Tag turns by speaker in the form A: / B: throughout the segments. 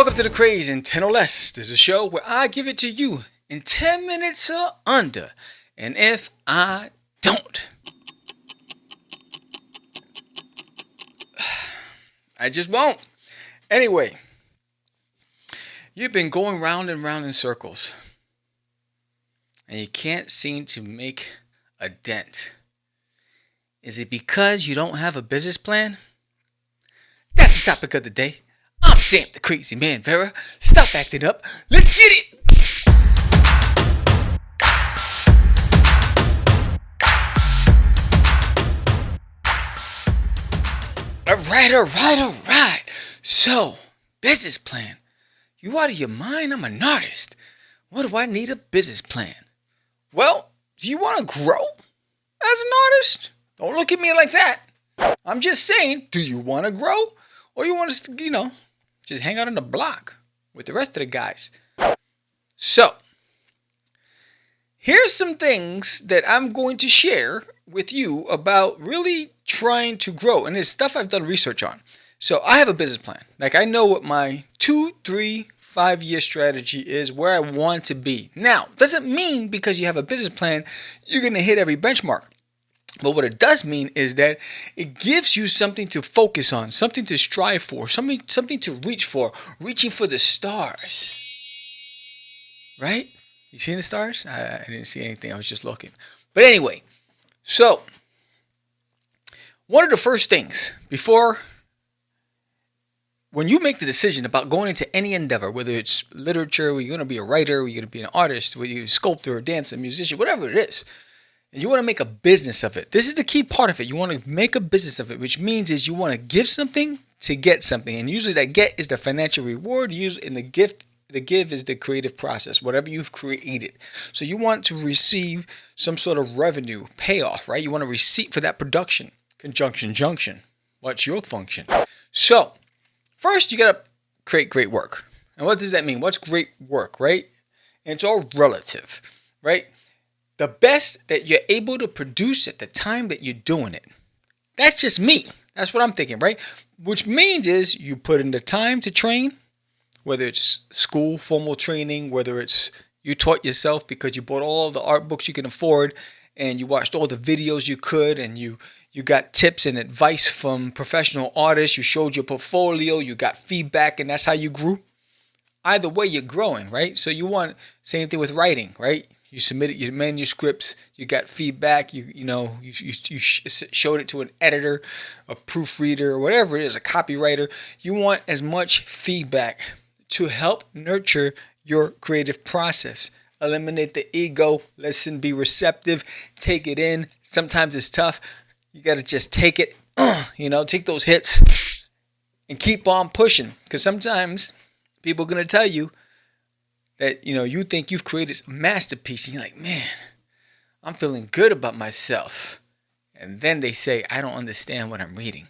A: Welcome to The Craze in 10 or Less. This is a show where I give it to you in 10 minutes or under. And if I don't, I just won't. Anyway, you've been going round and round in circles, and you can't seem to make a dent. Is it because you don't have a business plan? That's the topic of the day. I'm Sam, the crazy man, Vera. Stop acting up. Let's get it. All right. So, business plan. You out of your mind? I'm an artist. What do I need a business plan? Well, do you want to grow as an artist? Don't look at me like that. I'm just saying, do you want to grow? Or you want to, just hang out on the block with the rest of the guys? So, here's some things that I'm going to share with you about really trying to grow. And it's stuff I've done research on. So, I have a business plan. Like, I know what my 2, 3, 5-year strategy is, where I want to be. Now, doesn't mean because you have a business plan, you're going to hit every benchmark. But what it does mean is that it gives you something to focus on, something to strive for, something to reach for, reaching for the stars. Right? You seen the stars? I didn't see anything. I was just looking. But anyway, so one of the first things when you make the decision about going into any endeavor, whether it's literature, where you're going to be a writer, where you're going to be an artist, whether you're a sculptor, a dancer, a musician, whatever it is, and you want to make a business of it. This is the key part of it. You want to make a business of it, which means is you want to give something to get something. And usually that get is the financial reward. And the give is the creative process, whatever you've created. So you want to receive some sort of revenue, payoff, right? You want a receipt for that production. Conjunction, junction. What's your function? So first you got to create great work. And what does that mean? What's great work, right? And it's all relative, right? The best that you're able to produce at the time that you're doing it. That's just me. That's what I'm thinking, right? Which means is you put in the time to train, whether it's school, formal training, whether it's you taught yourself because you bought all the art books you can afford and you watched all the videos you could and you got tips and advice from professional artists. You showed your portfolio, you got feedback, and that's how you grew. Either way, you're growing, right? So you want, same thing with writing, right? You submitted your manuscripts, you got feedback, you showed it to an editor, a proofreader, or whatever it is, a copywriter. You want as much feedback to help nurture your creative process. Eliminate the ego, listen, be receptive, take it in. Sometimes it's tough. You got to just take it, take those hits and keep on pushing. Because sometimes people are going to tell you that, you think you've created a masterpiece and you're like, man, I'm feeling good about myself. And then they say, I don't understand what I'm reading.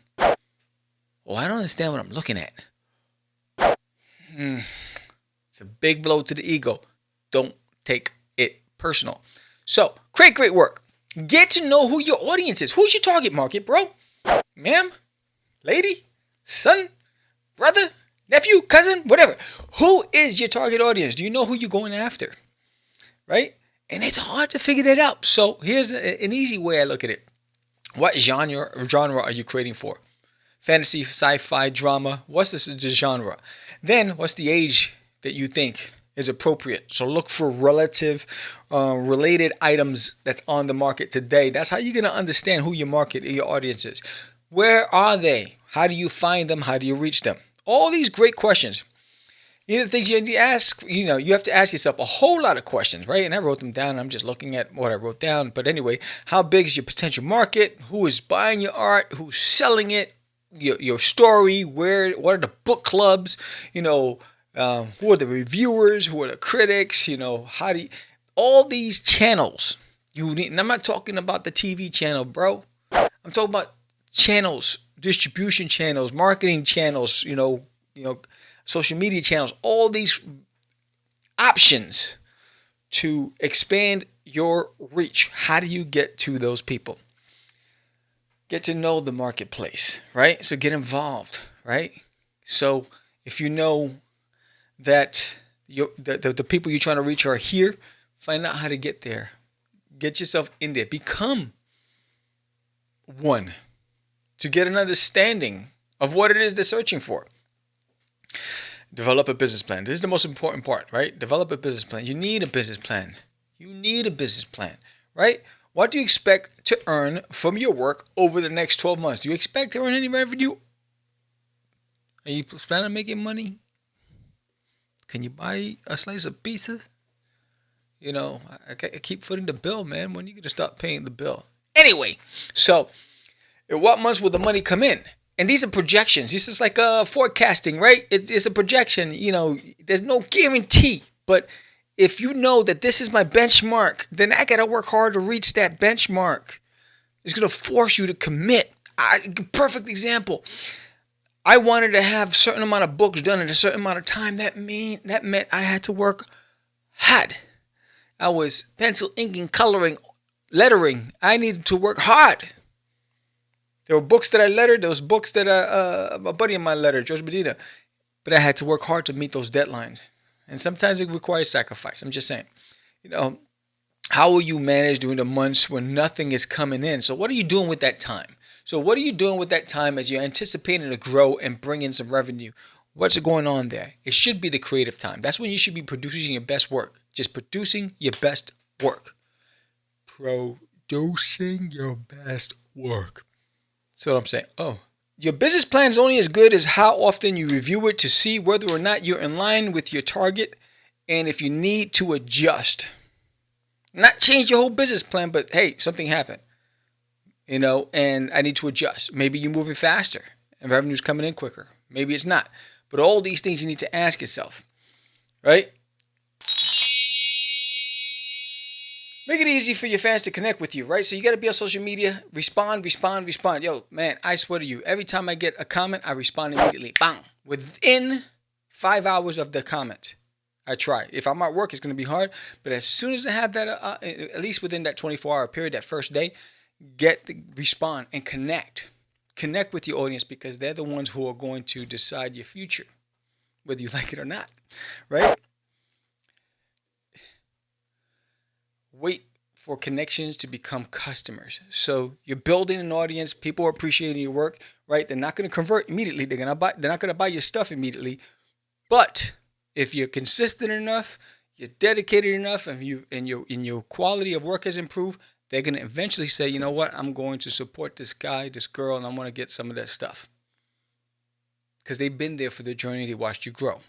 A: Or I don't understand what I'm looking at. It's a big blow to the ego. Don't take it personal. So, create great work. Get to know who your audience is. Who's your target market, bro? Ma'am? Lady? Son? Brother? Nephew, cousin, whatever. Who is your target audience? Do you know who you're going after? Right? And it's hard to figure that out. So here's an easy way I look at it. What genre are you creating for? Fantasy, sci-fi, drama. What's the genre? Then what's the age that you think is appropriate? So look for related items that's on the market today. That's how you're going to understand who your market, your audience is. Where are they? How do you find them? How do you reach them? All these great questions. The things you ask, you have to ask yourself a whole lot of questions, right? And I wrote them down. I'm just looking at what I wrote down. But anyway, how big is your potential market? Who is buying your art? Who's selling it? Your story? What are the book clubs? Who are the reviewers? Who are the critics? All these channels you need. And I'm not talking about the TV channel, bro. I'm talking about channels. Distribution channels, marketing channels, social media channels, all these options to expand your reach. How do you get to those people? Get to know the marketplace, right? So get involved, right? So if you know that the people you're trying to reach are here. Find out how to get there. Get yourself in there. Become one to get an understanding of what it is they're searching for. Develop a business plan. This is the most important part, right? Develop a business plan. You need a business plan. You need a business plan, right? What do you expect to earn from your work over the next 12 months? Do you expect to earn any revenue? Are you planning on making money? Can you buy a slice of pizza? You know, I keep footing the bill, man. When are you going to stop paying the bill? Anyway, so in what months will the money come in? And these are projections. This is like forecasting, right? It's a projection. You know, there's no guarantee. But if you know that this is my benchmark, then I got to work hard to reach that benchmark. It's going to force you to commit. Perfect example. I wanted to have a certain amount of books done in a certain amount of time. That meant I had to work hard. I was pencil, inking, coloring, lettering. I needed to work hard. There were books that I lettered. There was books that a buddy of mine lettered, Jorge Medina. But I had to work hard to meet those deadlines. And sometimes it requires sacrifice. I'm just saying. You know, how will you manage during the months when nothing is coming in? So what are you doing with that time? So what are you doing with that time as you're anticipating to grow and bring in some revenue? What's going on there? It should be the creative time. That's when you should be producing your best work. Just producing your best work. Producing your best work. That's what I'm saying. Oh, your business plan is only as good as how often you review it to see whether or not you're in line with your target and if you need to adjust. Not change your whole business plan, but hey, something happened. You know, and I need to adjust. Maybe you're moving faster and revenue's coming in quicker. Maybe it's not. But all these things you need to ask yourself, right? Make it easy for your fans to connect with you, right? So you got to be on social media. Respond. Yo, man, I swear to you, every time I get a comment, I respond immediately. Bang. Within 5 hours of the comment, I try. If I'm at work, it's going to be hard. But as soon as I have that, at least within that 24-hour period, that first day, respond and connect. Connect with your audience because they're the ones who are going to decide your future, whether you like it or not, right? Wait for connections to become customers. So you're building an audience. People are appreciating your work, right? They're not going to convert immediately. They're not going to buy your stuff immediately. But if you're consistent enough, you're dedicated enough, and your quality of work has improved, they're going to eventually say, you know what, I'm going to support this guy, this girl, and I'm going to get some of that stuff. Because they've been there for the journey. They watched you grow.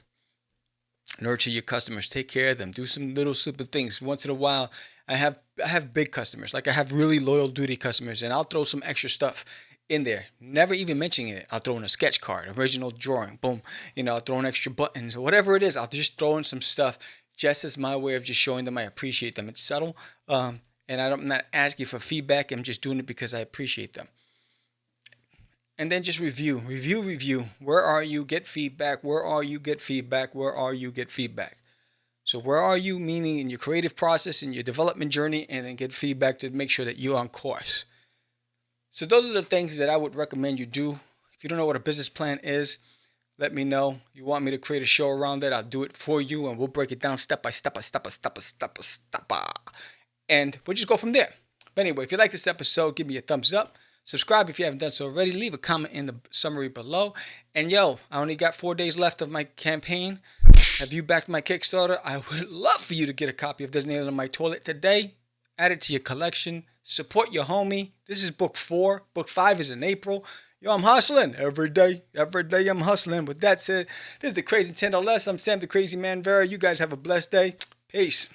A: Nurture your customers. Take care of them. Do some little simple things. Once in a while, I have big customers. Like I have really loyal duty customers, and I'll throw some extra stuff in there. Never even mentioning it. I'll throw in a sketch card, original drawing, boom. You know, I'll throw in extra buttons or whatever it is. I'll just throw in some stuff just as my way of just showing them I appreciate them. It's subtle. And I'm not asking for feedback. I'm just doing it because I appreciate them. And then just review. Where are you? Get feedback. Where are you? Get feedback. Where are you? Get feedback. So where are you? Meaning in your creative process, in your development journey, and then get feedback to make sure that you're on course. So those are the things that I would recommend you do. If you don't know what a business plan is, let me know. You want me to create a show around that, I'll do it for you, and we'll break it down step by step. And we'll just go from there. But anyway, if you like this episode, give me a thumbs up. Subscribe if you haven't done so already. Leave a comment in the summary below. And yo, I only got 4 days left of my campaign. Have you backed my Kickstarter? I would love for you to get a copy of There's Nail on My Toilet today. Add it to your collection. Support your homie. This is book 4. Book 5 is in April. Yo, I'm hustling every day. Every day I'm hustling. With that said, this is the Crazy Nintendo Less. I'm Sam the Crazy Man Vera. You guys have a blessed day. Peace.